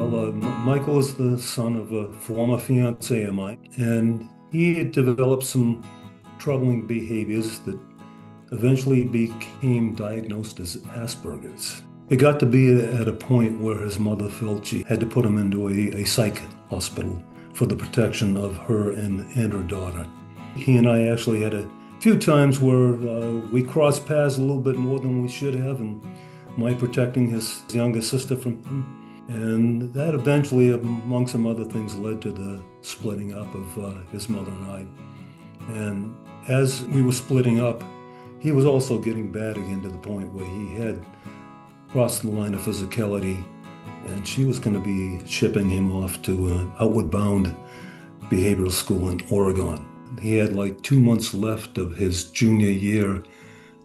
Michael is the son of a former fiance of mine, and he had developed some troubling behaviors that eventually became diagnosed as Asperger's. It got to be at a point where his mother felt she had to put him into a psych hospital for the protection of her and her daughter. He and I actually had a few times where we crossed paths a little bit more than we should have, and my protecting his younger sister from him. And that eventually, among some other things, led to the splitting up of his mother and I. And as we were splitting up, he was also getting bad again to the point where he had crossed the line of physicality, and she was going to be shipping him off to Outward Bound Behavioral School in Oregon. He had like 2 months left of his junior year,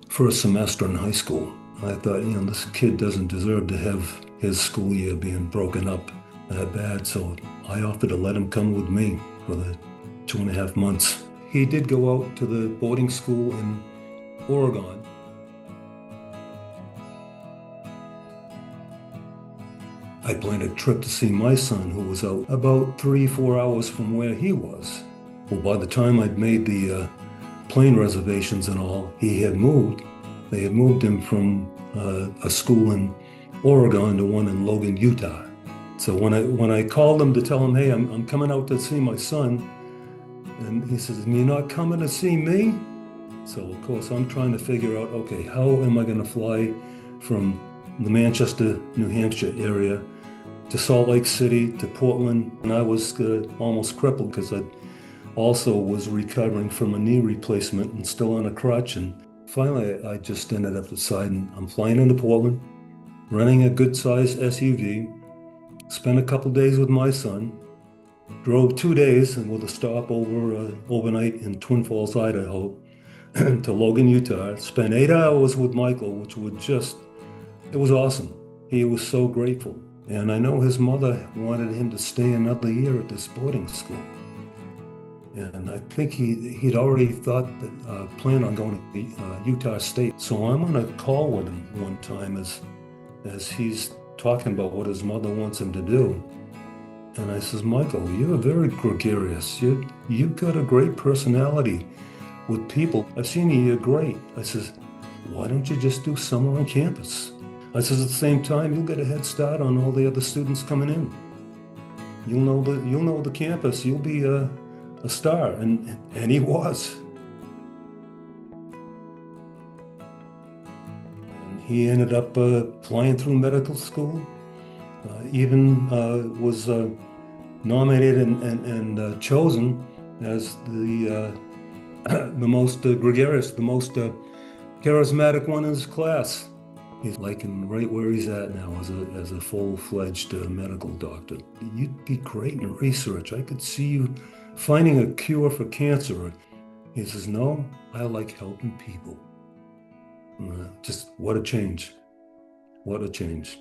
first semester in high school. I thought, this kid doesn't deserve to have his school year being broken up that bad, so I offered to let him come with me for the 2.5 months. He did go out to the boarding school in Oregon. I planned a trip to see my son, who was out about 3-4 hours from where he was. Well, by the time I'd made the plane reservations and all, he had moved. They had moved him from a school in Oregon to one in Logan, Utah. So when I called him to tell him, hey, I'm coming out to see my son, and he says, you're not coming to see me? So of course I'm trying to figure out, okay, how am I going to fly from the Manchester, New Hampshire area to Salt Lake City to Portland? And I was almost crippled because I also was recovering from a knee replacement and still on a crutch. And finally, I just ended up deciding I'm flying into Portland, renting a good-sized SUV, spent a couple days with my son, drove 2 days and with a stopover overnight in Twin Falls, Idaho, to Logan, Utah. Spent 8 hours with Michael, which it was awesome. He was so grateful. And I know his mother wanted him to stay another year at this boarding school. And I think he'd already planned on going to Utah State. So I'm on a call with him one time as he's talking about what his mother wants him to do. And I says, Michael, you're very gregarious. You've got a great personality with people. I've seen you're great. I says, why don't you just do summer on campus? I says, at the same time, you'll get a head start on all the other students coming in. You'll know the campus. You'll be a star, and he was. And he ended up flying through medical school, even was nominated and chosen as the most gregarious, the most charismatic one in his class. He's liking right where he's at now as a full-fledged medical doctor. You'd be great in research. I could see you finding a cure for cancer. He says, no, I like helping people. Just what a change. What a change.